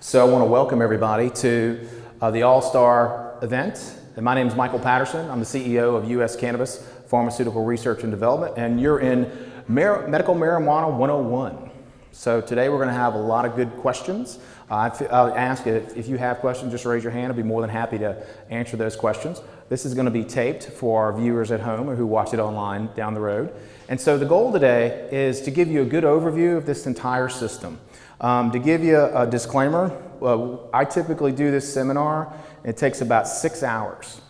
So I want to welcome everybody to the All-Star event. And my name is Michael Patterson. I'm the CEO of U.S. Cannabis, Pharmaceutical Research and Development, and you're in Medical Marijuana 101. So today we're going to have a lot of good questions. I'll ask if you have questions, just raise your hand. I'll be more than happy to answer those questions. This is going to be taped for our viewers at home or who watch it online down the road. And so the goal today is to give you a good overview of this entire system. To give you a disclaimer, I typically do this seminar, and it takes about 6 hours.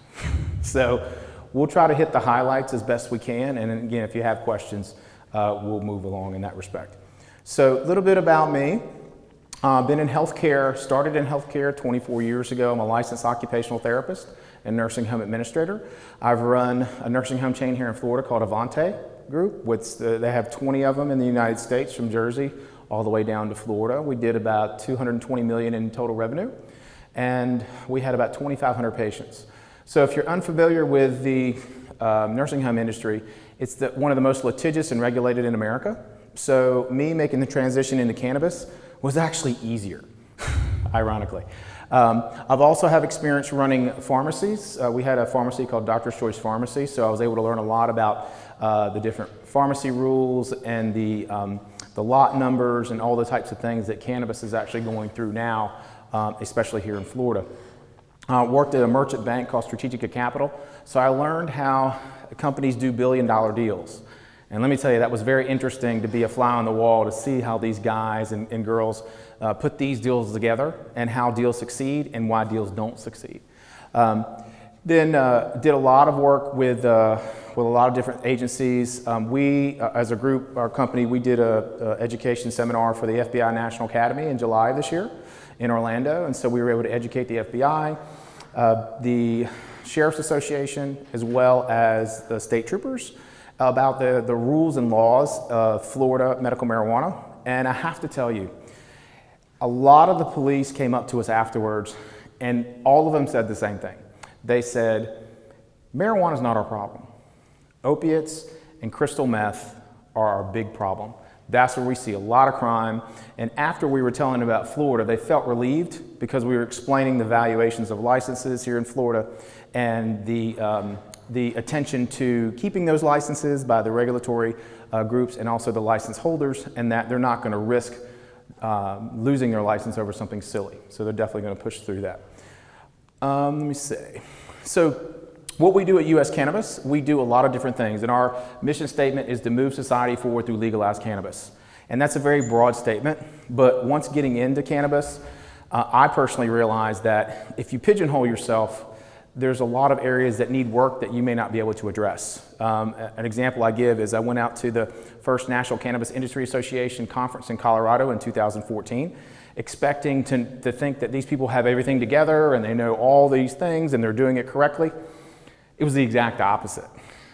So we'll try to hit the highlights as best we can, and again, if you have questions, we'll move along in that respect. So a little bit about me. Been in healthcare, started in healthcare 24 years ago. I'm a licensed occupational therapist and nursing home administrator. I've run a nursing home chain here in Florida called Avante Group. They have 20 of them in the United States, from Jersey all the way down to Florida. We did about $220 million in total revenue, and we had about 2,500 patients. So if you're unfamiliar with the nursing home industry, it's one of the most litigious and regulated in America. So me making the transition into cannabis was actually easier, ironically. I've also have experience running pharmacies. We had a pharmacy called Doctor's Choice Pharmacy, so I was able to learn a lot about the different pharmacy rules and the lot numbers and all the types of things that cannabis is actually going through now, especially here in Florida. Worked at a merchant bank called Strategic Capital, so I learned how companies do billion-dollar deals. And let me tell you, that was very interesting to be a fly on the wall to see how these guys and girls put these deals together and how deals succeed and why deals don't succeed. Then did a lot of work with a lot of different agencies. We, as a group, our company, we did a education seminar for the FBI National Academy in July of this year in Orlando, and so we were able to educate the FBI, the Sheriff's Association, as well as the state troopers about the rules and laws of Florida medical marijuana. And I have to tell you, a lot of the police came up to us afterwards, and all of them said the same thing. They said, marijuana is not our problem. Opiates and crystal meth are our big problem. That's where we see a lot of crime. And after we were telling about Florida, they felt relieved because we were explaining the valuations of licenses here in Florida and the attention to keeping those licenses by the regulatory groups and also the license holders, and that they're not going to risk losing their license over something silly. So they're definitely going to push through that. Let me see. So what we do at U.S. Cannabis, we do a lot of different things, and our mission statement is to move society forward through legalized cannabis. And that's a very broad statement, but once getting into cannabis, I personally realized that if you pigeonhole yourself, there's a lot of areas that need work that you may not be able to address. An example I give is I went out to the first National Cannabis Industry Association conference in Colorado in 2014, expecting to think that these people have everything together and they know all these things and they're doing it correctly. It was the exact opposite.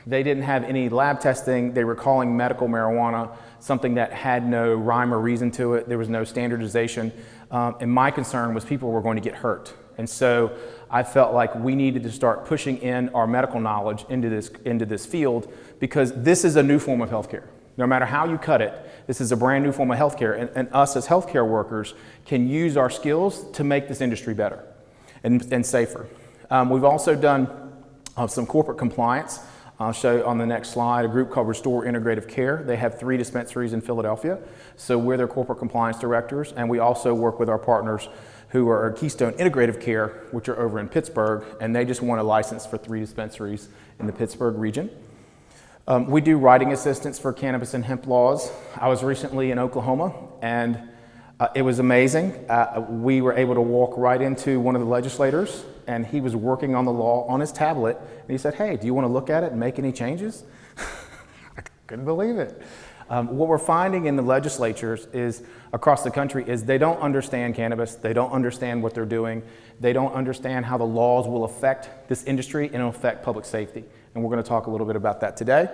They didn't have any lab testing. They were calling medical marijuana something that had no rhyme or reason to it. There was no standardization. And my concern was people were going to get hurt. And so I felt like we needed to start pushing in our medical knowledge into this field, because this is a new form of healthcare. No matter how you cut it, this is a brand new form of healthcare, and us as healthcare workers can use our skills to make this industry better and safer. We've also done some corporate compliance. I'll show you on the next slide a group called Restore Integrative Care. They have 3 dispensaries in Philadelphia, so we're their corporate compliance directors, and we also work with our partners who are Keystone Integrative Care, which are over in Pittsburgh, and they just won a license for 3 dispensaries in the Pittsburgh region. We do writing assistance for cannabis and hemp laws. I was recently in Oklahoma, and it was amazing. We were able to walk right into one of the legislators, and he was working on the law on his tablet, and he said, "Hey, do you want to look at it and make any changes?" I couldn't believe it. What we're finding in the legislatures is across the country is they don't understand cannabis, they don't understand what they're doing, they don't understand how the laws will affect this industry and affect public safety. And we're going to talk a little bit about that today.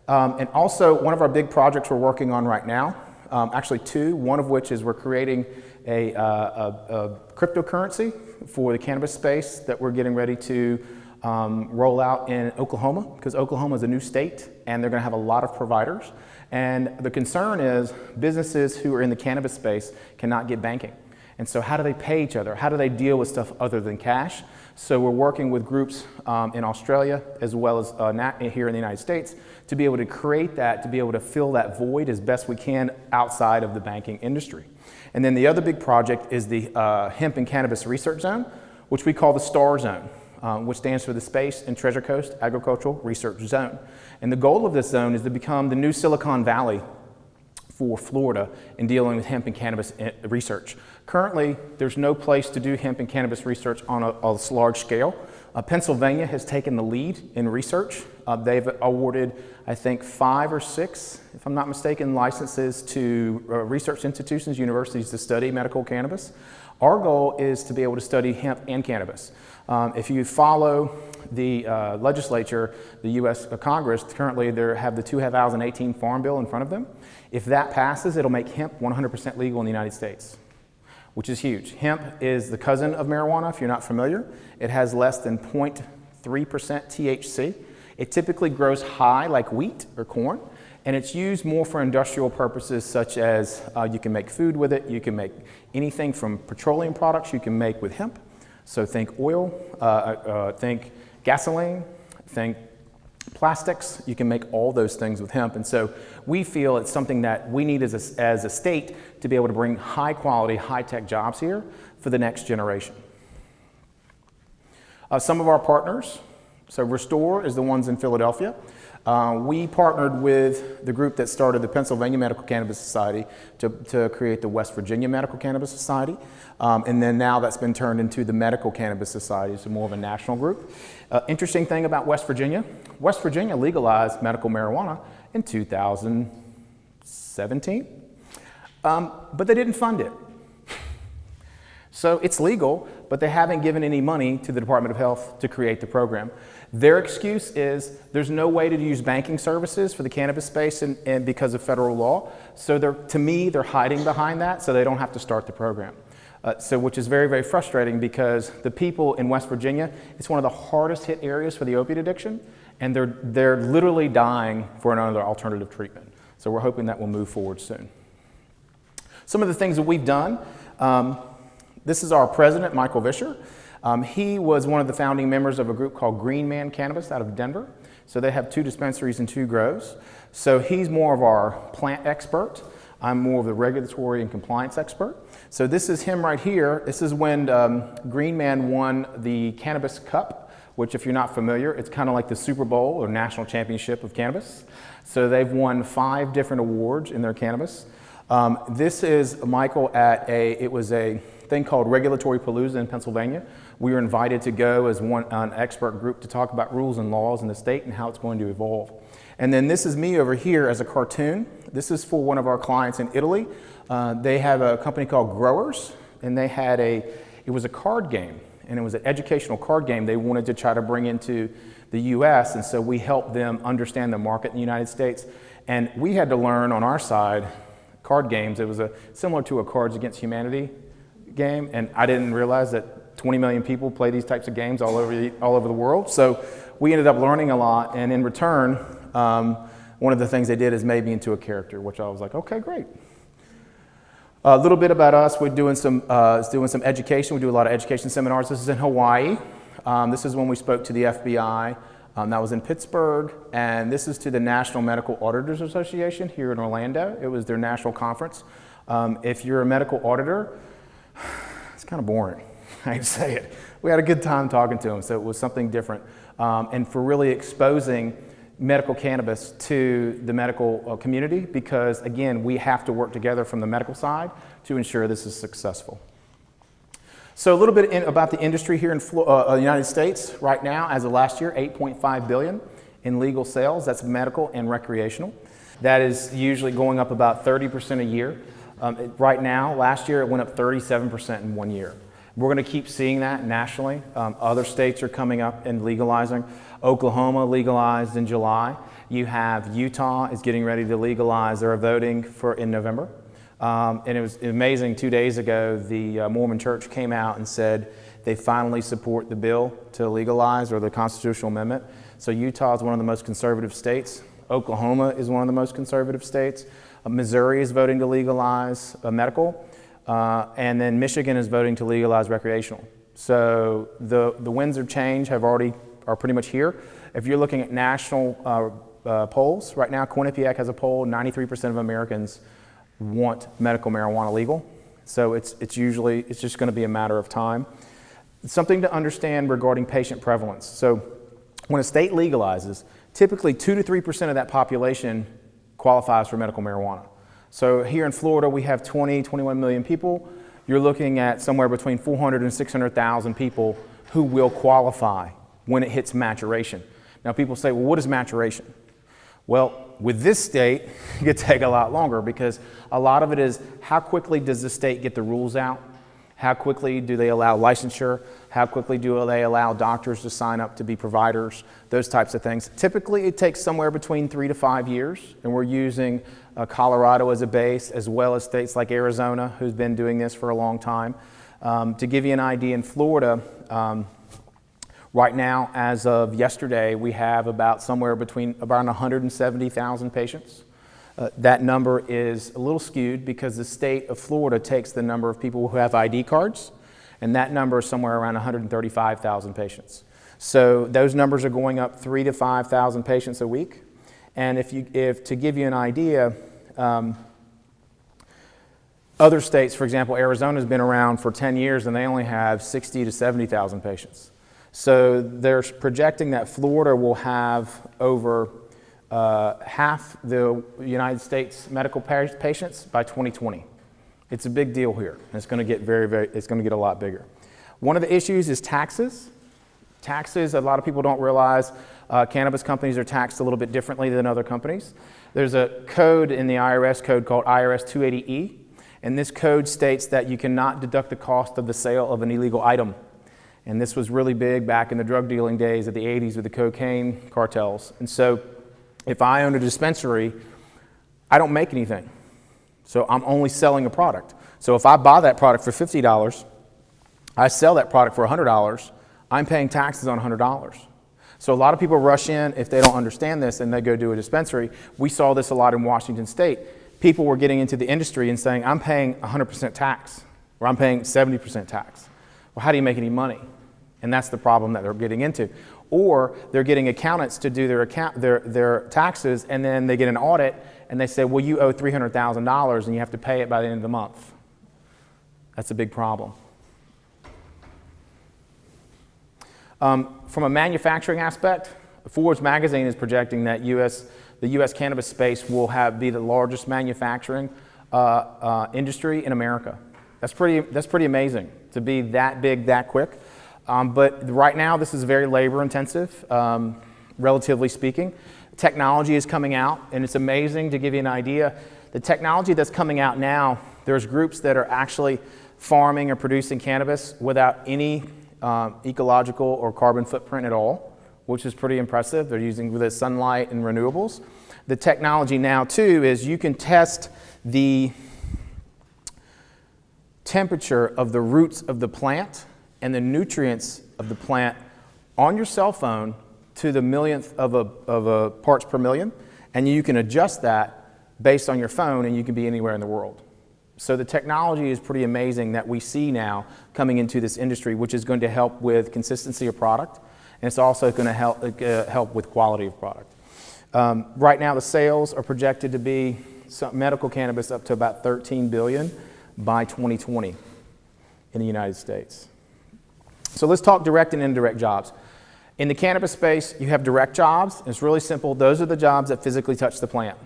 And also, one of our big projects we're working on right now, actually 2, one of which is we're creating a cryptocurrency for the cannabis space that we're getting ready to roll out in Oklahoma, because Oklahoma is a new state and they're going to have a lot of providers. And the concern is businesses who are in the cannabis space cannot get banking. And so how do they pay each other? How do they deal with stuff other than cash? So we're working with groups in Australia as well as here in the United States to be able to create that, to be able to fill that void as best we can outside of the banking industry. And then the other big project is the Hemp and Cannabis Research Zone, which we call the STAR Zone, which stands for the Space and Treasure Coast Agricultural Research Zone. And the goal of this zone is to become the new Silicon Valley for Florida in dealing with hemp and cannabis research. Currently, there's no place to do hemp and cannabis research on a large scale. Pennsylvania has taken the lead in research. They've awarded, I think, 5 or 6, if I'm not mistaken, licenses to research institutions, universities to study medical cannabis. Our goal is to be able to study hemp and cannabis. If you follow the legislature, the U.S. Congress, currently they have the 2018 Farm Bill in front of them. If that passes, it'll make hemp 100% legal in the United States, which is huge. Hemp is the cousin of marijuana, if you're not familiar. It has less than 0.3% THC. It typically grows high like wheat or corn, and it's used more for industrial purposes such as you can make food with it, you can make anything from petroleum products you can make with hemp. So think oil, think gasoline, think plastics, you can make all those things with hemp. And so we feel it's something that we need as a state to be able to bring high quality, high tech jobs here for the next generation. Some of our partners, so Restore is the ones in Philadelphia. We partnered with the group that started the Pennsylvania Medical Cannabis Society to create the West Virginia Medical Cannabis Society. And then now that's been turned into the Medical Cannabis Society, so more of a national group. Interesting thing about West Virginia legalized medical marijuana in 2017, but they didn't fund it. So it's legal, but they haven't given any money to the Department of Health to create the program. Their excuse is there's no way to use banking services for the cannabis space and because of federal law. So to me, they're hiding behind that so they don't have to start the program. Which is very, very frustrating because the people in West Virginia, it's one of the hardest hit areas for the opiate addiction, and they're literally dying for another alternative treatment. So we're hoping that will move forward soon. Some of the things that we've done, this is our president, Michael Vischer. He was one of the founding members of a group called Green Man Cannabis out of Denver. So they have 2 dispensaries and 2 grows. So he's more of our plant expert. I'm more of the regulatory and compliance expert. So this is him right here. This is when Green Man won the Cannabis Cup, which if you're not familiar, it's kind of like the Super Bowl or National Championship of Cannabis. So they've won 5 different awards in their cannabis. This is Michael at it was a thing called Regulatory Palooza in Pennsylvania. We were invited to go as an expert group to talk about rules and laws in the state and how it's going to evolve. And then this is me over here as a cartoon. This is for one of our clients in Italy. They have a company called Growers, and they had it was a card game, and it was an educational card game they wanted to try to bring into the US, and so we helped them understand the market in the United States. And we had to learn on our side card games. It was similar to a Cards Against Humanity game, and I didn't realize that 20 million people play these types of games all over the world. So we ended up learning a lot, and in return, one of the things they did is made me into a character, which I was like, okay, great. A little bit about us, we're doing some education. We do a lot of education seminars. This is in Hawaii. This is when we spoke to the FBI. That was in Pittsburgh, and this is to the National Medical Auditors Association here in Orlando. It was their national conference. If you're a medical auditor, it's kind of boring, I hate to say it. We had a good time talking to them, so it was something different. And for really exposing medical cannabis to the medical community, because again, we have to work together from the medical side to ensure this is successful. So a little bit about the industry here in the United States. Right now, as of last year, $8.5 billion in legal sales. That's medical and recreational. That is usually going up about 30% a year. Right now, last year, it went up 37% in 1 year. We're going to keep seeing that nationally. Other states are coming up and legalizing. Oklahoma legalized in July. You have Utah is getting ready to legalize. They're voting in November. And it was amazing, 2 days ago, the Mormon Church came out and said they finally support the bill to legalize, or the constitutional amendment. So Utah is one of the most conservative states. Oklahoma is one of the most conservative states. Missouri is voting to legalize medical. and then Michigan is voting to legalize recreational. So the winds of change are pretty much here. If you're looking at national polls, right now Quinnipiac has a poll, 93% of Americans want medical marijuana legal. So it's just going to be a matter of time. Something to understand regarding patient prevalence. So when a state legalizes, typically 2 to 3% of that population qualifies for medical marijuana. So here in Florida, we have 21 million people. You're looking at somewhere between 400 and 600,000 people who will qualify when it hits maturation. Now people say, well, what is maturation? Well, with this state, it could take a lot longer because a lot of it is how quickly does the state get the rules out? How quickly do they allow licensure? How quickly do they allow doctors to sign up to be providers? Those types of things. Typically, it takes somewhere between 3 to 5 years, and we're using Colorado as a base, as well as states like Arizona, who's been doing this for a long time. To give you an idea, in Florida, right now, as of yesterday, we have about 170,000 patients. That number is a little skewed because the state of Florida takes the number of people who have ID cards, and that number is somewhere around 135,000 patients. So those numbers are going up 3,000 to 5,000 patients a week. And if to give you an idea, other states, for example, Arizona has been around for 10 years and they only have 60,000 to 70,000 patients. So they're projecting that Florida will have over half the United States medical patients by 2020. It's a big deal here, and it's going to get it's going to get a lot bigger. One of the issues is taxes. Taxes, a lot of people don't realize cannabis companies are taxed a little bit differently than other companies. There's a code in the IRS code called IRS 280E, and this code states that you cannot deduct the cost of the sale of an illegal item. And this was really big back in the drug dealing days of the 80s with the cocaine cartels. And so if I own a dispensary, I don't make anything. So I'm only selling a product. So if I buy that product for $50, I sell that product for $100, I'm paying taxes on $100. So a lot of people rush in if they don't understand this and they go do a dispensary. We saw this a lot in Washington State. People were getting into the industry and saying, I'm paying 100% tax, or I'm paying 70% tax. Well, how do you make any money? And that's the problem that they're getting into. Or they're getting accountants to do their taxes, and then they get an audit, and they say, well, you owe $300,000, and you have to pay it by the end of the month. That's a big problem. From a manufacturing aspect, Forbes magazine is projecting that the U.S. cannabis space will be the largest manufacturing industry in America. That's pretty amazing to be that big that quick. But right now, this is very labor intensive, relatively speaking. Technology is coming out, and it's amazing. To give you an idea, the technology that's coming out now, there's groups that are actually farming or producing cannabis without any ecological or carbon footprint at all, which is pretty impressive. They're using the sunlight and renewables. The technology now, too, is you can test the temperature of the roots of the plant and the nutrients of the plant on your cell phone to the millionth of a parts per million, and you can adjust that based on your phone, and you can be anywhere in the world. So the technology is pretty amazing that we see now coming into this industry, which is going to help with consistency of product, and it's also going to help with quality of product. Right now, the sales are projected to be medical cannabis up to about $13 billion by 2020 in the United States. So let's talk direct and indirect jobs. In the cannabis space, you have direct jobs, and it's really simple. Those are the jobs that physically touch the plant.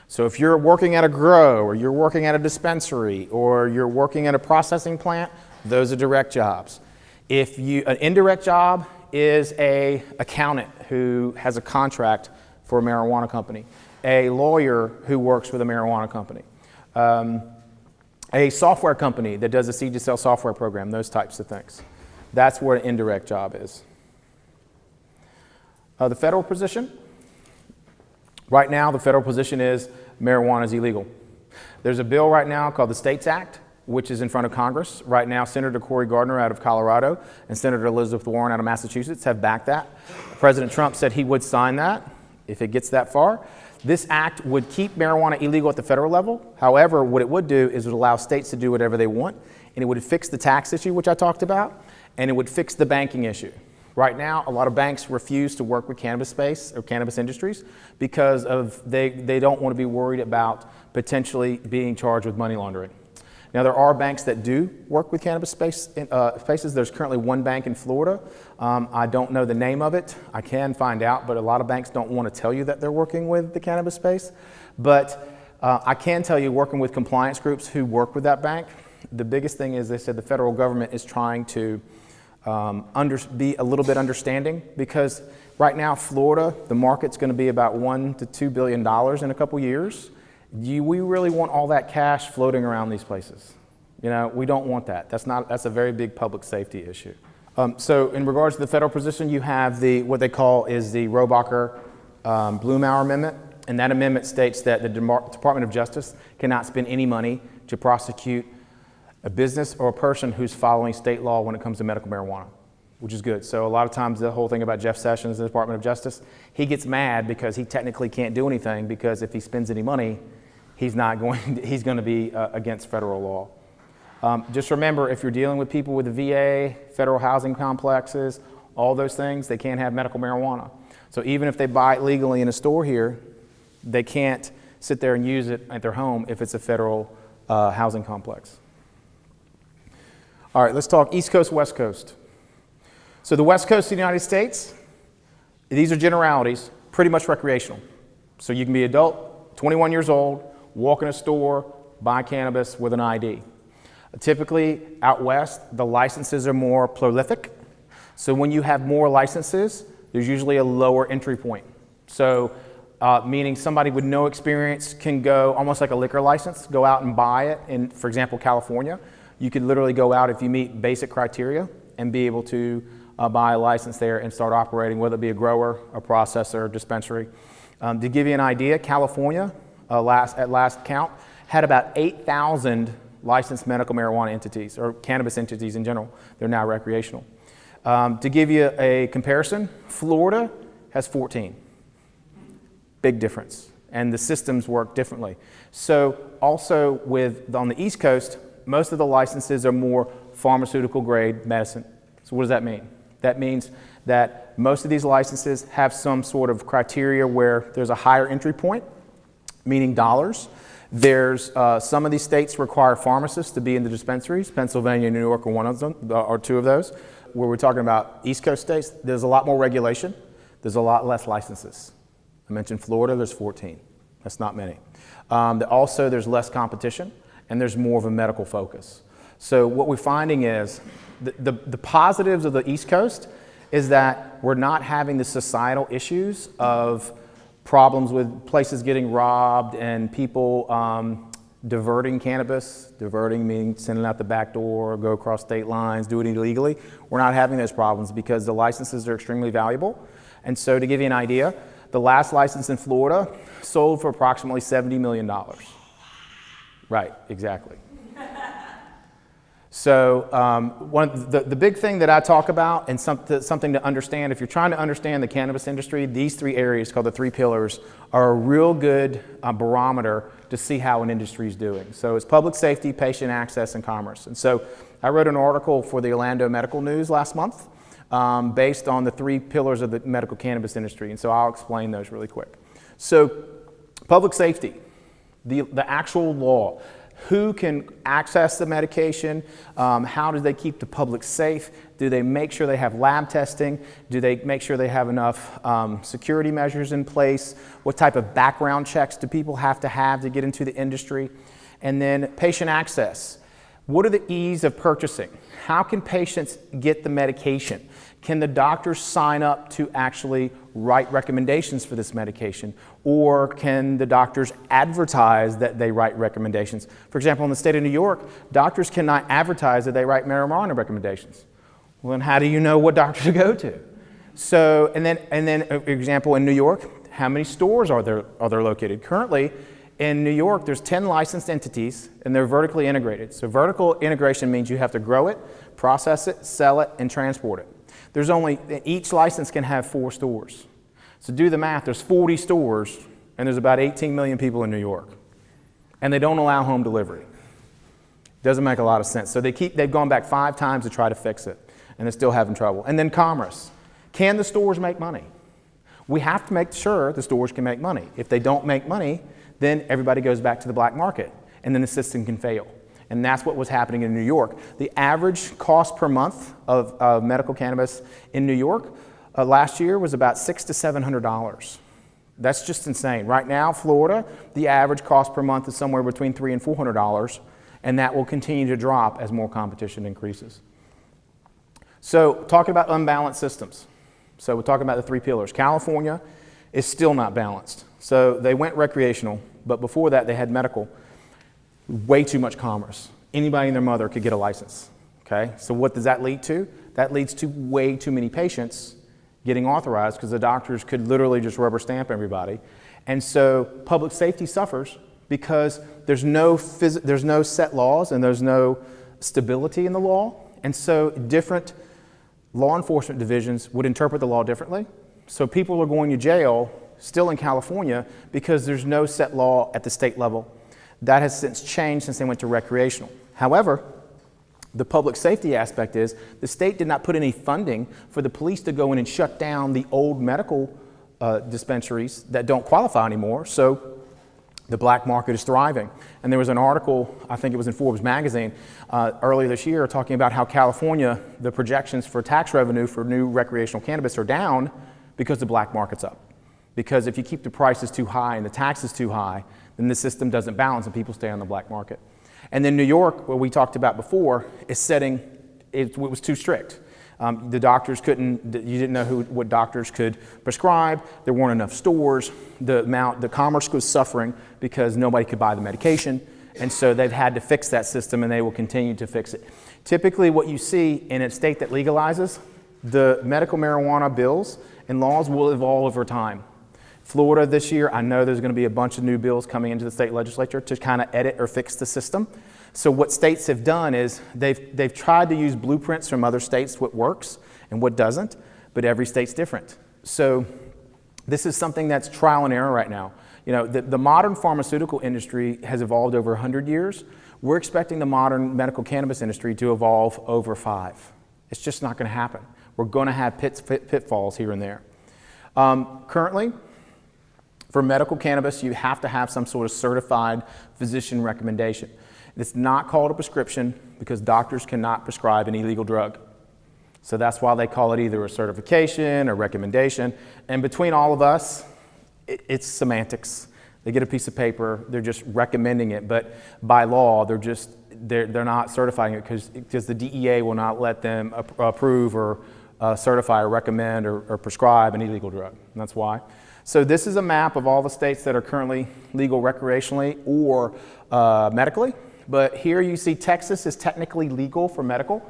So if you're working at a grow, or you're working at a dispensary, or you're working at a processing plant, those are direct jobs. An indirect job is an accountant who has a contract for a marijuana company, a lawyer who works with a marijuana company, a software company that does a seed to sell software program, those types of things. That's where an indirect job is. The federal position. Right now, the federal position is marijuana is illegal. There's a bill right now called the States Act, which is in front of Congress. Right now, Senator Cory Gardner out of Colorado and Senator Elizabeth Warren out of Massachusetts have backed that. President Trump said he would sign that. if it gets that far. This act would keep marijuana illegal at the federal level. However, what it would do is it would allow states to do whatever they want, and it would fix the tax issue, which I talked about, and it would fix the banking issue. Right now, a lot of banks refuse to work with cannabis space or cannabis industries because they don't want to be worried about potentially being charged with money laundering. Now, there are banks that do work with cannabis spaces. There's currently one bank in Florida. I don't know the name of it. I can find out, but a lot of banks don't want to tell you that they're working with the cannabis space. But I can tell you, working with compliance groups who work with that bank, the biggest thing is they said the federal government is trying to be a little bit understanding, because right now, Florida, the market's going to be about $1 to $2 billion in a couple years. We really want all that cash floating around these places. You know, we don't want that. That's a very big public safety issue. So in regards to the federal position, you have what they call is the Rohrabacher-Blumauer Amendment, and that amendment states that the Department of Justice cannot spend any money to prosecute a business or a person who's following state law when it comes to medical marijuana, which is good. So a lot of times the whole thing about Jeff Sessions, the Department of Justice, he gets mad because he technically can't do anything, because if he spends any money, he's going to be against federal law. Just remember, if you're dealing with people with the VA, federal housing complexes, all those things, they can't have medical marijuana. So even if they buy it legally in a store here, they can't sit there and use it at their home if it's a federal housing complex. All right, let's talk East Coast, West Coast. So the West Coast of the United States, these are generalities, pretty much recreational. So you can be adult, 21 years old, walk in a store, buy cannabis with an ID. Typically, out west, the licenses are more prolific. So when you have more licenses, there's usually a lower entry point. So meaning somebody with no experience can go, almost like a liquor license, go out and buy it. In, for example, California, you could literally go out if you meet basic criteria and be able to buy a license there and start operating, whether it be a grower, a processor, dispensary. To give you an idea, California, at last count, had about 8,000 licensed medical marijuana entities, or cannabis entities in general. They're now recreational. To give you a comparison, Florida has 14. Big difference. And the systems work differently. So also on the East Coast, most of the licenses are more pharmaceutical grade medicine. So what does that mean? That means that most of these licenses have some sort of criteria where there's a higher entry point, meaning dollars. There's some of these states require pharmacists to be in the dispensaries. Pennsylvania and New York are one of them, or two of those. Where we're talking about East Coast states, there's a lot more regulation. There's a lot less licenses. I mentioned Florida, there's 14. That's not many. Also, there's less competition, and there's more of a medical focus. So what we're finding is the positives of the East Coast is that we're not having the societal issues of problems with places getting robbed and people diverting cannabis. Diverting meaning sending out the back door, go across state lines, do it illegally. We're not having those problems because the licenses are extremely valuable. And so to give you an idea, the last license in Florida sold for approximately $70 million. Right, exactly. So the big thing that I talk about, and something to understand, if you're trying to understand the cannabis industry, these three areas called the three pillars are a real good barometer to see how an industry is doing. So it's public safety, patient access, and commerce. And so I wrote an article for the Orlando Medical News last month based on the three pillars of the medical cannabis industry. And so I'll explain those really quick. So public safety, the actual law. Who can access the medication? How do they keep the public safe? Do they make sure they have lab testing? Do they make sure they have enough security measures in place? What type of background checks do people have to get into the industry? And then patient access. What are the ease of purchasing? How can patients get the medication? Can the doctors sign up to actually write recommendations for this medication? Or can the doctors advertise that they write recommendations? For example, in the state of New York, doctors cannot advertise that they write marijuana recommendations. Well, then how do you know what doctor to go to? So, and then, for example, in New York, how many stores are there located? Currently, in New York, there's 10 licensed entities, and they're vertically integrated. So vertical integration means you have to grow it, process it, sell it, and transport it. Each license can have 4 stores. So do the math, there's 40 stores and there's about 18 million people in New York. And they don't allow home delivery. Doesn't make a lot of sense. So they've gone back 5 times to try to fix it and they're still having trouble. And then commerce. Can the stores make money? We have to make sure the stores can make money. If they don't make money, then everybody goes back to the black market and then the system can fail. And that's what was happening in New York. The average cost per month of medical cannabis in New York last year was about $600 to $700. That's just insane. Right now, Florida, the average cost per month is somewhere between $300 and $400, and that will continue to drop as more competition increases. So talking about unbalanced systems. So we're talking about the 3 pillars. California is still not balanced. So they went recreational, but before that they had medical. Way too much commerce. Anybody and their mother could get a license. Okay? So what does that lead to? That leads to way too many patients getting authorized because the doctors could literally just rubber stamp everybody. And so public safety suffers because there's no set laws and there's no stability in the law. And so different law enforcement divisions would interpret the law differently. So people are going to jail still in California because there's no set law at the state level. That has since changed since they went to recreational. However, the public safety aspect is the state did not put any funding for the police to go in and shut down the old medical dispensaries that don't qualify anymore. So the black market is thriving. And there was an article, I think it was in Forbes magazine, earlier this year talking about how California, the projections for tax revenue for new recreational cannabis are down because the black market's up. Because if you keep the prices too high and the taxes too high, then the system doesn't balance and people stay on the black market. And then New York, what we talked about before, is setting, it was too strict. The doctors couldn't, you didn't know what doctors could prescribe, there weren't enough stores, the commerce was suffering because nobody could buy the medication, and so they've had to fix that system and they will continue to fix it. Typically what you see in a state that legalizes, the medical marijuana bills and laws will evolve over time. Florida this year, I know there's going to be a bunch of new bills coming into the state legislature to kind of edit or fix the system. So what states have done is they've tried to use blueprints from other states, what works and what doesn't, but every state's different. So this is something that's trial and error right now. You know, the modern pharmaceutical industry has evolved over 100 years. We're expecting the modern medical cannabis industry to evolve over 5. It's just not going to happen. We're going to have pitfalls here and there. Currently, for medical cannabis, you have to have some sort of certified physician recommendation. It's not called a prescription because doctors cannot prescribe an illegal drug. So that's why they call it either a certification or recommendation. And between all of us, it's semantics. They get a piece of paper, they're just recommending it, but by law, they're not certifying it because the DEA will not let them approve or certify or recommend or prescribe an illegal drug. And that's why. So this is a map of all the states that are currently legal recreationally or medically. But here you see Texas is technically legal for medical,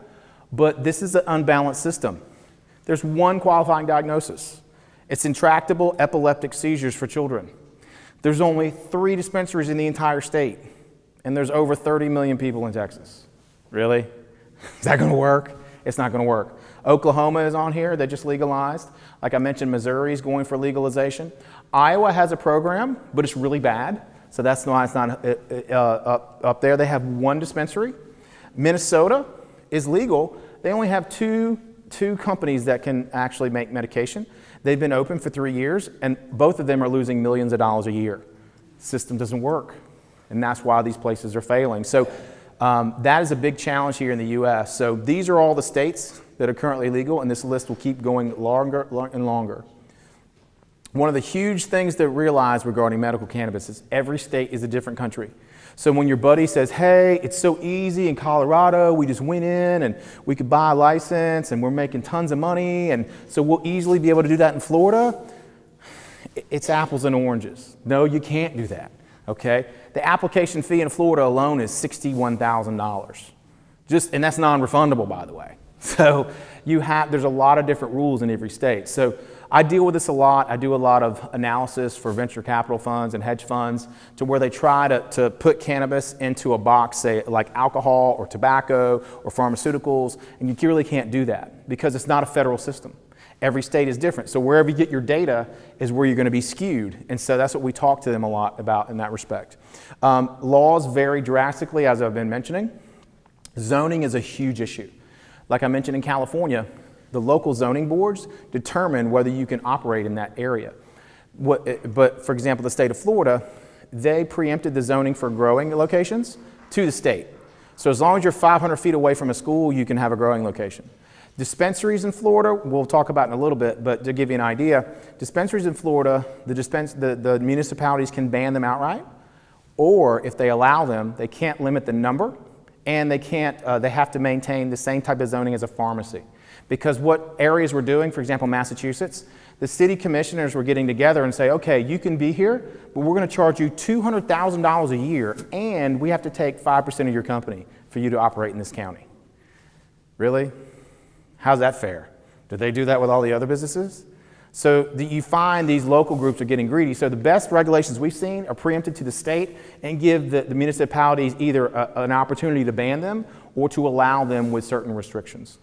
but this is an unbalanced system. There's one qualifying diagnosis. It's intractable epileptic seizures for children. There's only 3 dispensaries in the entire state, and there's over 30 million people in Texas. Really? Is that going to work? It's not going to work. Oklahoma is on here. They just legalized. Like I mentioned, Missouri is going for legalization. Iowa has a program, but it's really bad. So that's why it's not up there. They have 1 dispensary. Minnesota is legal. They only have two companies that can actually make medication. They've been open for 3 years, and both of them are losing millions of dollars a year. The system doesn't work, and that's why these places are failing. So that is a big challenge here in the U.S. So these are all the states that are currently legal, and this list will keep going longer and longer. One of the huge things to realize regarding medical cannabis is every state is a different country. So when your buddy says, hey, it's so easy in Colorado, we just went in and we could buy a license and we're making tons of money, and so we'll easily be able to do that in Florida, it's apples and oranges. No, you can't do that, okay? The application fee in Florida alone is $61,000. And that's non-refundable, by the way. So there's a lot of different rules in every state. So I deal with this a lot. I do a lot of analysis for venture capital funds and hedge funds to where they try to put cannabis into a box, say like alcohol or tobacco or pharmaceuticals, and you really can't do that because it's not a federal system. Every state is different. So wherever you get your data is where you're going to be skewed. And so that's what we talk to them a lot about in that respect. Laws vary drastically, as I've been mentioning. Zoning is a huge issue. Like I mentioned in California, the local zoning boards determine whether you can operate in that area. But for example, the state of Florida, they preempted the zoning for growing locations to the state. So as long as you're 500 feet away from a school, you can have a growing location. Dispensaries in Florida, we'll talk about in a little bit, but to give you an idea, dispensaries in Florida, the municipalities can ban them outright, or if they allow them, they can't limit the number, and they have to maintain the same type of zoning as a pharmacy. Because what areas we're doing, for example, Massachusetts, the city commissioners were getting together and say, okay, you can be here, but we're going to charge you $200,000 a year, and we have to take 5% of your company for you to operate in this county. Really? How's that fair? Do they do that with all the other businesses? So you find these local groups are getting greedy. So the best regulations we've seen are preempted to the state and give the municipalities either an opportunity to ban them or to allow them with certain restrictions.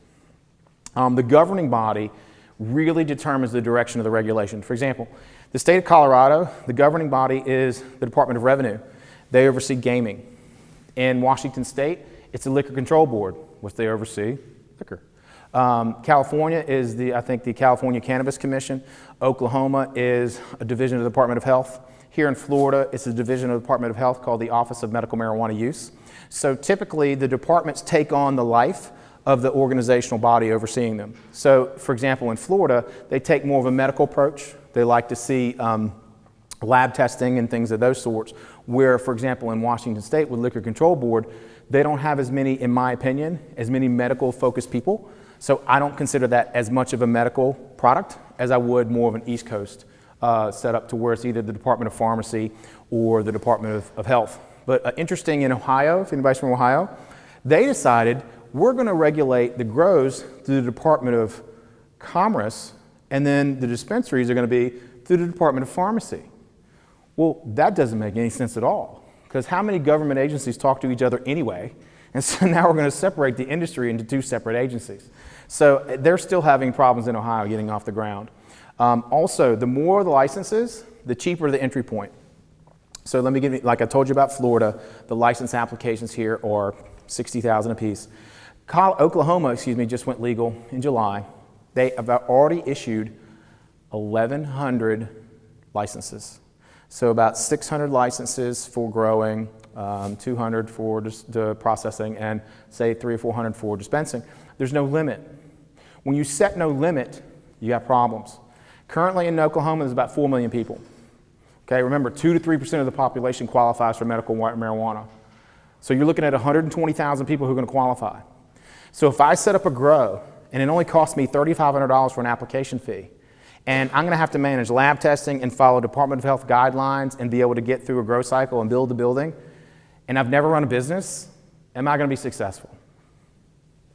The governing body really determines the direction of the regulation. For example, the state of Colorado, the governing body is the Department of Revenue. They oversee gaming. In Washington State, it's the Liquor Control Board, which they oversee liquor. California is I think the California Cannabis Commission. Oklahoma is a division of the Department of Health. Here in Florida, it's a division of the Department of Health called the Office of Medical Marijuana Use. So typically, the departments take on the life of the organizational body overseeing them. So, for example, in Florida, they take more of a medical approach. They like to see lab testing and things of those sorts, where, for example, in Washington State with Liquor Control Board, they don't have as many, in my opinion, as many medical-focused people. So I don't consider that as much of a medical product as I would more of an East Coast setup to where it's either the Department of Pharmacy or the Department of Health. But interesting, in Ohio, if anybody's from Ohio, they decided we're going to regulate the grows through the Department of Commerce, and then the dispensaries are going to be through the Department of Pharmacy. Well, that doesn't make any sense at all, because how many government agencies talk to each other anyway? And so now we're going to separate the industry into two separate agencies. So they're still having problems in Ohio getting off the ground. Also, the more the licenses, the cheaper the entry point. So let me give you, like I told you about Florida, the license applications here are $60,000 a piece. Oklahoma, just went legal in July. They have already issued 1,100 licenses. So about 600 licenses for growing, 200 for processing, and say 300 or 400 for dispensing. There's no limit. When you set no limit, you have problems. Currently in Oklahoma, there's about 4 million people. Okay, remember, 2 to 3% of the population qualifies for medical marijuana. So you're looking at 120,000 people who are going to qualify. So if I set up a grow, and it only costs me $3,500 for an application fee, and I'm going to have to manage lab testing and follow Department of Health guidelines and be able to get through a grow cycle and build the building, and I've never run a business, am I going to be successful?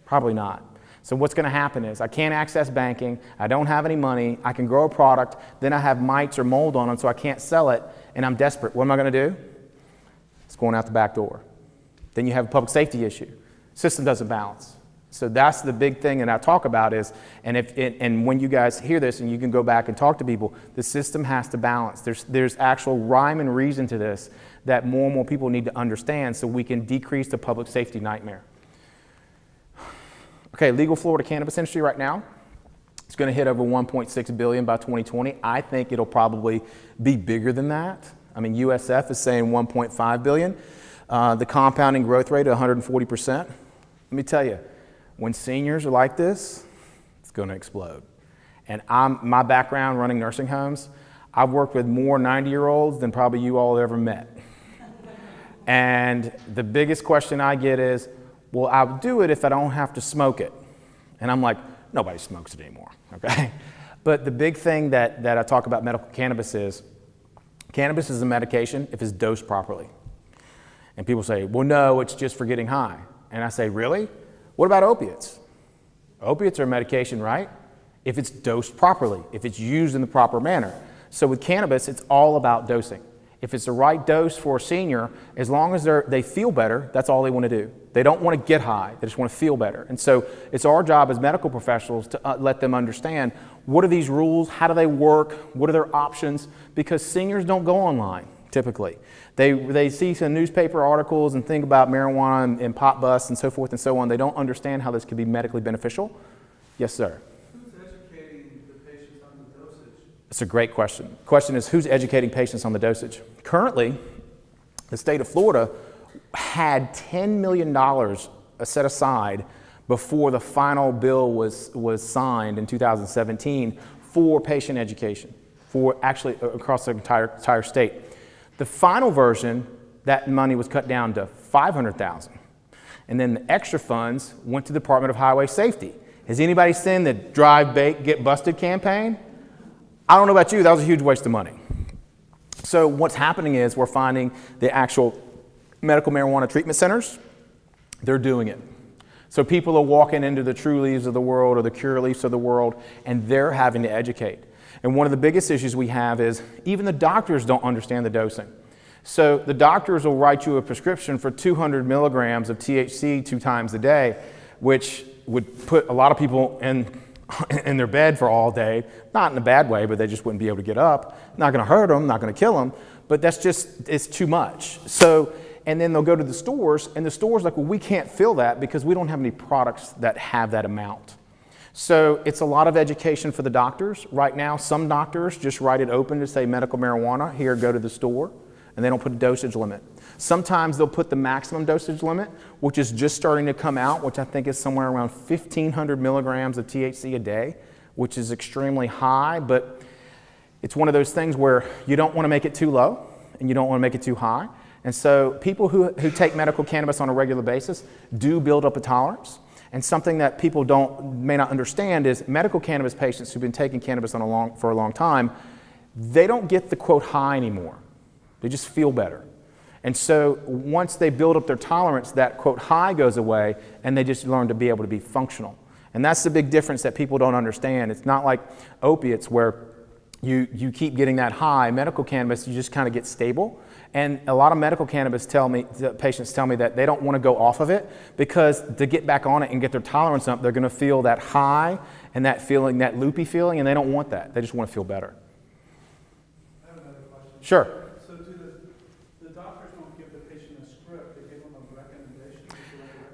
Probably not. So what's going to happen is I can't access banking, I don't have any money, I can grow a product, then I have mites or mold on them so I can't sell it, and I'm desperate. What am I going to do? It's going out the back door. Then you have a public safety issue. System doesn't balance. So that's the big thing that I talk about is, and when you guys hear this and you can go back and talk to people, the system has to balance. There's actual rhyme and reason to this that more and more people need to understand so we can decrease the public safety nightmare. Okay, legal Florida cannabis industry right now, it's going to hit over $1.6 billion by 2020. I think it'll probably be bigger than that. I mean, USF is saying $1.5 billion. The compounding growth rate of 140%. Let me tell you, when seniors are like this, it's going to explode. And my background running nursing homes, I've worked with more 90-year-olds than probably you all ever met. And the biggest question I get is, well, I'll do it if I don't have to smoke it. And I'm like, nobody smokes it anymore, okay? But the big thing that I talk about medical cannabis is a medication if it's dosed properly. And people say, well, no, it's just for getting high. And I say, really? What about opiates? Opiates are a medication, right? If it's dosed properly, if it's used in the proper manner. So with cannabis, it's all about dosing. If it's the right dose for a senior, as long as they feel better, that's all they want to do. They don't want to get high, they just want to feel better. And so it's our job as medical professionals to let them understand what are these rules? How do they work? What are their options? Because seniors don't go online, typically. They see some newspaper articles and think about marijuana and pot busts and so forth and so on. They don't understand how this can be medically beneficial. Yes, sir? Who's educating the patients on the dosage? It's a great question. The question is, who's educating patients on the dosage? Currently, the state of Florida had $10 million set aside before the final bill was signed in 2017 for patient education, for actually across the entire state. The final version, that money was cut down to $500,000. And then the extra funds went to the Department of Highway Safety. Has anybody seen the Drive, Bake, Get Busted campaign? I don't know about you, that was a huge waste of money. So what's happening is we're finding the actual medical marijuana treatment centers, they're doing it. So people are walking into the True Leaves of the world or the Cure Leaves of the world, and they're having to educate. And one of the biggest issues we have is even the doctors don't understand the dosing. So the doctors will write you a prescription for 200 milligrams of THC 2 times a day, which would put a lot of people in their bed for all day, not in a bad way, but they just wouldn't be able to get up. Not going to hurt them, not going to kill them, but that's just, it's too much. So, and then they'll go to the stores, and the store's like, well, we can't fill that because we don't have any products that have that amount. So it's a lot of education for the doctors. Right now, some doctors just write it open to say medical marijuana, here, go to the store, and they don't put a dosage limit. Sometimes they'll put the maximum dosage limit, which is just starting to come out, which I think is somewhere around 1,500 milligrams of THC a day, which is extremely high, but it's one of those things where you don't want to make it too low, and you don't want to make it too high. And so people who take medical cannabis on a regular basis do build up a tolerance. And something that people may not understand is medical cannabis patients who've been taking cannabis for a long time, they don't get the quote high anymore. They just feel better. And so once they build up their tolerance, that quote high goes away, and they just learn to be able to be functional. And that's the big difference that people don't understand. It's not like opiates where you keep getting that high. Medical cannabis, you just kind of get stable. And a lot of medical cannabis patients tell me that they don't want to go off of it because to get back on it and get their tolerance up, they're going to feel that high and that feeling, that loopy feeling, and they don't want that. They just want to feel better. I have another question. Sure. So do the doctors don't give the patient a script, they give them a recommendation?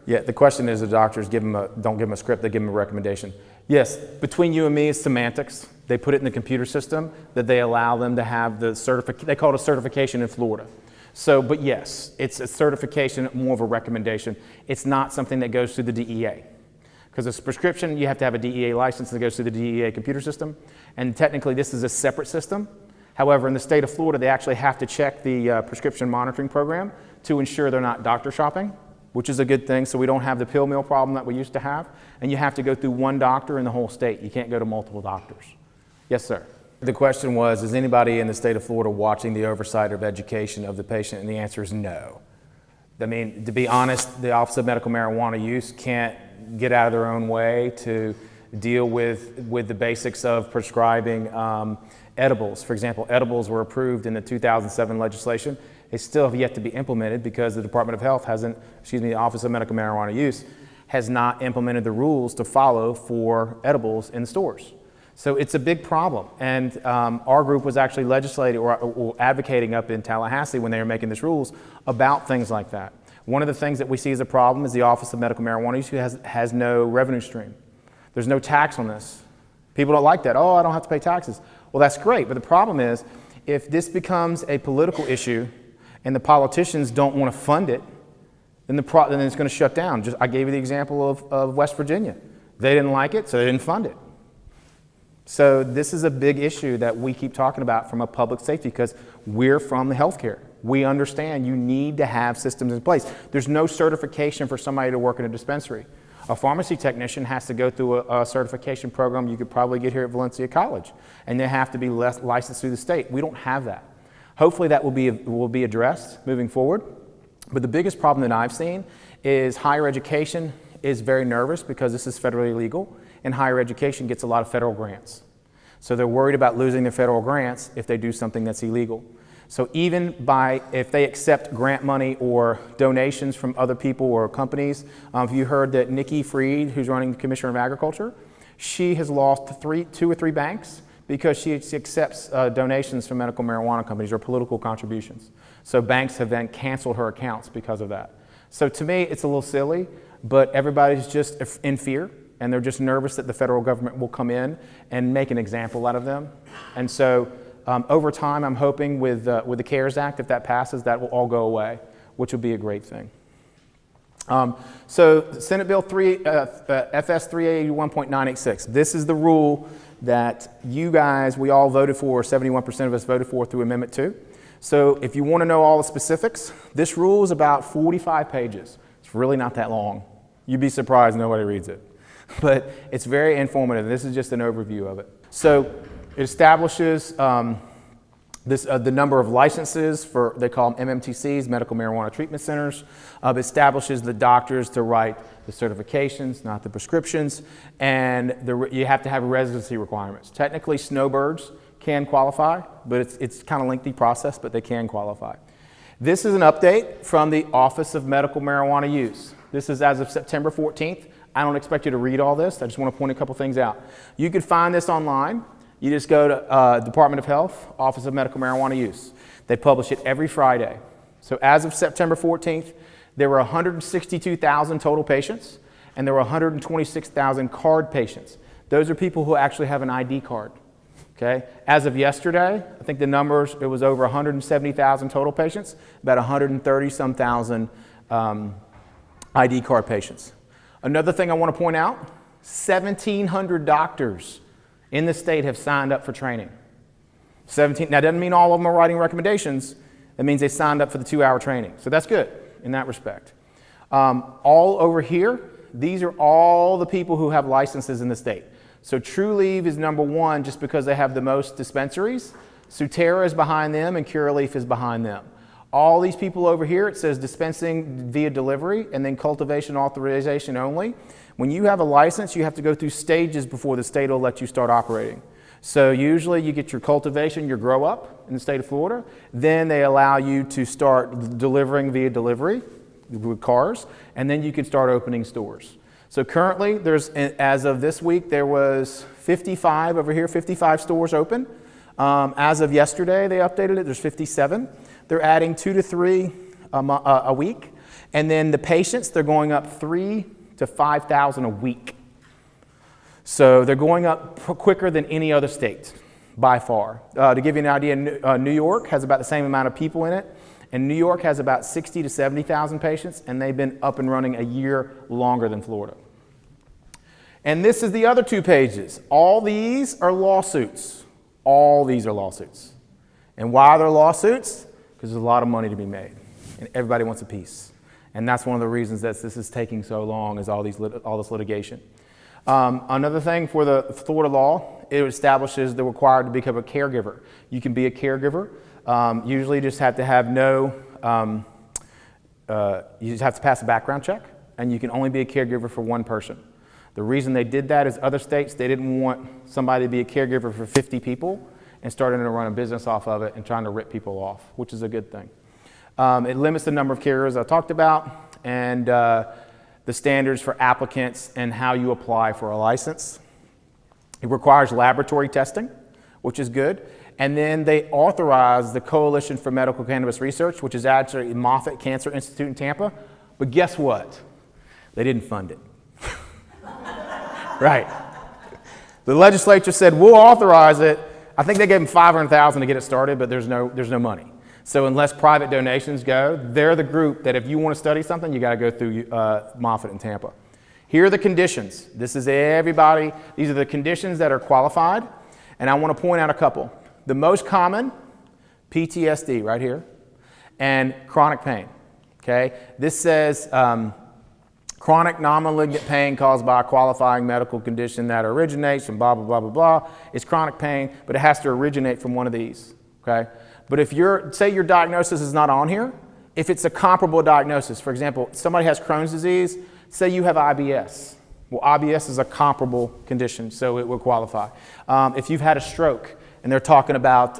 Yeah, the question is the doctors don't give them a script, they give them a recommendation. Yes, between you and me is semantics. They put it in the computer system that they allow them to have the certification. They call it a certification in Florida. So, but yes, it's a certification, more of a recommendation. It's not something that goes through the DEA. Because it's a prescription, you have to have a DEA license that goes through the DEA computer system. And technically this is a separate system. However, in the state of Florida, they actually have to check the prescription monitoring program to ensure they're not doctor shopping, which is a good thing, so we don't have the pill mill problem that we used to have. And you have to go through one doctor in the whole state. You can't go to multiple doctors. Yes, sir. The question was, is anybody in the state of Florida watching the oversight of education of the patient? And the answer is no. I mean, to be honest, the Office of Medical Marijuana Use can't get out of their own way to deal with the basics of prescribing edibles. For example, edibles were approved in the 2007 legislation. They still have yet to be implemented because the Department of Health the Office of Medical Marijuana Use has not implemented the rules to follow for edibles in stores. So it's a big problem, and our group was actually legislating or advocating up in Tallahassee when they were making these rules about things like that. One of the things that we see as a problem is the Office of Medical Marijuana Use has no revenue stream. There's no tax on this. People don't like that. Oh, I don't have to pay taxes. Well, that's great, but the problem is if this becomes a political issue and the politicians don't want to fund it, then it's going to shut down. I gave you the example of West Virginia. They didn't like it, so they didn't fund it. So this is a big issue that we keep talking about from a public safety because we're from the healthcare. We understand you need to have systems in place. There's no certification for somebody to work in a dispensary. A pharmacy technician has to go through a certification program you could probably get here at Valencia College, and they have to be licensed through the state. We don't have that. Hopefully that will be addressed moving forward. But the biggest problem that I've seen is higher education is very nervous because this is federally legal, and higher education gets a lot of federal grants. So they're worried about losing their federal grants if they do something that's illegal. So even if they accept grant money or donations from other people or companies, if you heard that Nikki Fried, who's running the Commissioner of Agriculture, She has lost two or three banks because she accepts donations from medical marijuana companies or political contributions. So banks have then canceled her accounts because of that. So to me, it's a little silly, but everybody's just in fear, and they're just nervous that the federal government will come in and make an example out of them. And so over time, I'm hoping with the CARES Act, if that passes, that will all go away, which would be a great thing. So Senate Bill FS 381.986. This is the rule that you guys, we all voted for, 71% of us voted for through Amendment 2. So if you want to know all the specifics, this rule is about 45 pages. It's really not that long. You'd be surprised nobody reads it. But it's very informative. This is just an overview of it. So it establishes the number of licenses for, they call them MMTCs, Medical Marijuana Treatment Centers. It establishes the doctors to write the certifications, not the prescriptions, and you have to have residency requirements. Technically, snowbirds can qualify, but it's kind of a lengthy process, but they can qualify. This is an update from the Office of Medical Marijuana Use. This is as of September 14th. I don't expect you to read all this. I just want to point a couple things out. You can find this online. You just go to Department of Health, Office of Medical Marijuana Use. They publish it every Friday. So as of September 14th, there were 162,000 total patients, and there were 126,000 card patients. Those are people who actually have an ID card. Okay? As of yesterday, I think the numbers, it was over 170,000 total patients, about 130-some thousand ID card patients. Another thing I want to point out, 1,700 doctors in the state have signed up for training. 17, now, that doesn't mean all of them are writing recommendations. That means they signed up for the 2-hour training. So that's good in that respect. All over here, these are all the people who have licenses in the state. So Trulieve is number 1 just because they have the most dispensaries. Sutera is behind them, and Curaleaf is behind them. All these people over here, it says dispensing via delivery and then cultivation authorization only. When you have a license, you have to go through stages before the state will let you start operating. So usually you get your cultivation, your grow up in the state of Florida. Then they allow you to start delivering via delivery with cars, and then you can start opening stores. So currently, as of this week, there was 55 over here, 55 stores open. As of yesterday, they updated it, there's 57. They're adding 2 to 3 a week. And then the patients, they're going up 3 to 5,000 a week. So they're going up quicker than any other state, by far. To give you an idea, New York has about the same amount of people in it. And New York has about 60 to 70,000 patients, and they've been up and running a year longer than Florida. And this is the other 2 pages. All these are lawsuits. All these are lawsuits. And why they're lawsuits? Because there's a lot of money to be made, and everybody wants a piece. And that's one of the reasons that this is taking so long, is all this litigation. Another thing for the Florida law, it establishes they're required to become a caregiver. You can be a caregiver. Usually you just have to have you just have to pass a background check, and you can only be a caregiver for 1 person. The reason they did that is other states, they didn't want somebody to be a caregiver for 50 people and starting to run a business off of it and trying to rip people off, which is a good thing. It limits the number of caregivers I talked about, and the standards for applicants and how you apply for a license. It requires laboratory testing, which is good. And then they authorize the Coalition for Medical Cannabis Research, which is actually Moffitt Cancer Institute in Tampa. But guess what? They didn't fund it. Right. The legislature said, we'll authorize it. I think they gave them $500,000 to get it started, but there's no money. So unless private donations go, they're the group that if you want to study something, you got to go through Moffitt in Tampa. Here are the conditions. This is everybody. These are the conditions that are qualified. And I want to point out a couple. The most common, PTSD right here, and chronic pain. Okay? This says chronic non-malignant pain caused by a qualifying medical condition that originates from blah, blah, blah, blah, blah. It's chronic pain, but it has to originate from one of these. Okay? But if say your diagnosis is not on here, if it's a comparable diagnosis, for example, somebody has Crohn's disease, say you have IBS. Well, IBS is a comparable condition, so it will qualify. If you've had a stroke and they're talking about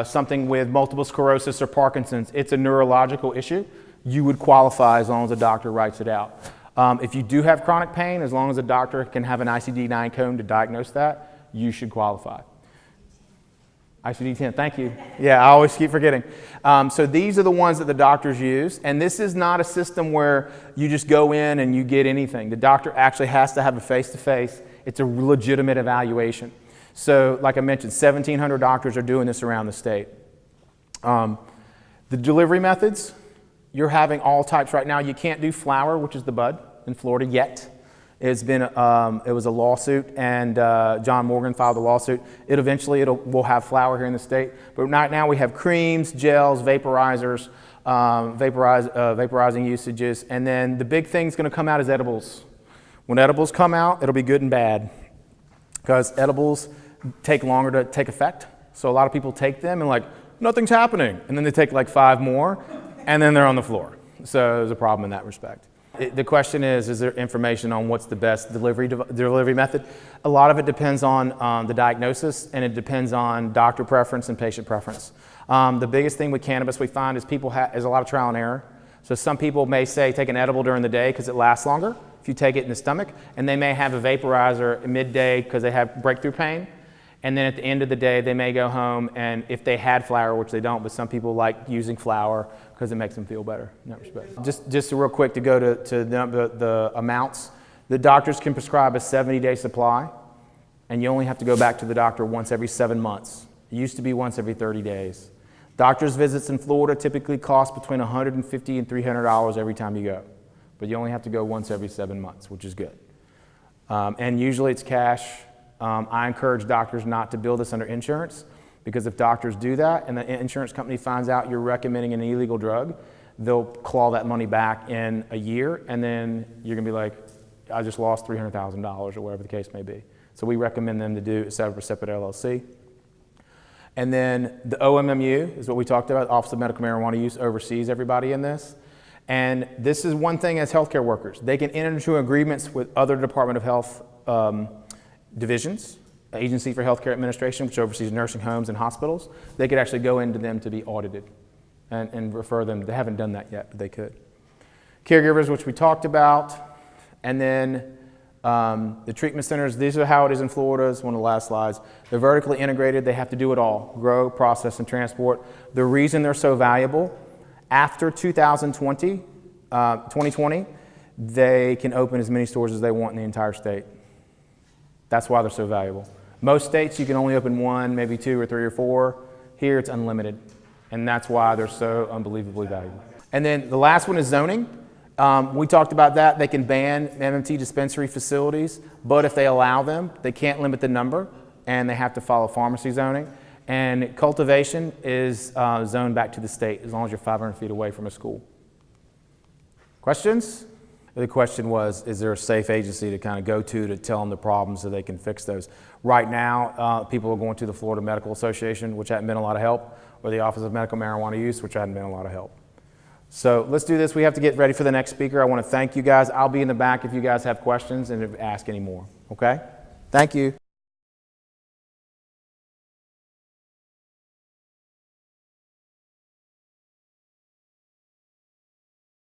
something with multiple sclerosis or Parkinson's, it's a neurological issue, you would qualify as long as the doctor writes it out. If you do have chronic pain, as long as a doctor can have an ICD-9 code to diagnose that, you should qualify. ICD-10, thank you. Yeah, I always keep forgetting. So these are the ones that the doctors use, and this is not a system where you just go in and you get anything. The doctor actually has to have a face-to-face. It's a legitimate evaluation. So like I mentioned, 1,700 doctors are doing this around the state. The delivery methods, you're having all types right now. You can't do flower, which is the bud, in Florida yet. It's been, it was a lawsuit, and John Morgan filed a lawsuit. We'll have flower here in the state, but right now we have creams, gels, vaporizers, vaporizing usages, and then the big thing's going to come out is edibles. When edibles come out, it'll be good and bad, because edibles take longer to take effect. So a lot of people take them and like, nothing's happening, and then they take like 5 more, and then they're on the floor. So there's a problem in that respect. The question is there information on what's the best delivery method? A lot of it depends on the diagnosis, and it depends on doctor preference and patient preference. The biggest thing with cannabis we find is is a lot of trial and error. So some people may say take an edible during the day because it lasts longer if you take it in the stomach, and they may have a vaporizer at midday because they have breakthrough pain. And then at the end of the day, they may go home, and if they had flour, which they don't, but some people like using flour because it makes them feel better in that respect. Just real quick to go to the amounts. The doctors can prescribe a 70-day supply, and you only have to go back to the doctor once every 7 months. It used to be once every 30 days. Doctor's visits in Florida typically cost between $150 and $300 every time you go, but you only have to go once every 7 months, which is good. And usually it's cash. I encourage doctors not to bill this under insurance, because if doctors do that and the insurance company finds out you're recommending an illegal drug, they'll claw that money back in a year, and then you're going to be like, I just lost $300,000 or whatever the case may be. So we recommend them to do set up a separate LLC. And then the OMMU is what we talked about, Office of Medical Marijuana Use, oversees everybody in this. And this is one thing as healthcare workers. They can enter into agreements with other Department of Health divisions, Agency for Healthcare Administration, which oversees nursing homes and hospitals. They could actually go into them to be audited and refer them. They haven't done that yet, but they could. Caregivers, which we talked about. And then the treatment centers, these are how it is in Florida. It's one of the last slides. They're vertically integrated. They have to do it all: grow, process, and transport. The reason they're so valuable, after 2020, they can open as many stores as they want in the entire state. That's why they're so valuable. Most states, you can only open 1, maybe 2 or 3 or 4. Here, it's unlimited. And that's why they're so unbelievably valuable. And then the last one is zoning. We talked about that. They can ban MMT dispensary facilities, but if they allow them, they can't limit the number, and they have to follow pharmacy zoning. And cultivation is zoned back to the state as long as you're 500 feet away from a school. Questions? The question was, is there a safe agency to kind of go to tell them the problems so they can fix those? Right now, people are going to the Florida Medical Association, which hasn't been a lot of help, or the Office of Medical Marijuana Use, which hasn't been a lot of help. So let's do this. We have to get ready for the next speaker. I want to thank you guys. I'll be in the back if you guys have questions and ask any more. Okay? Thank you.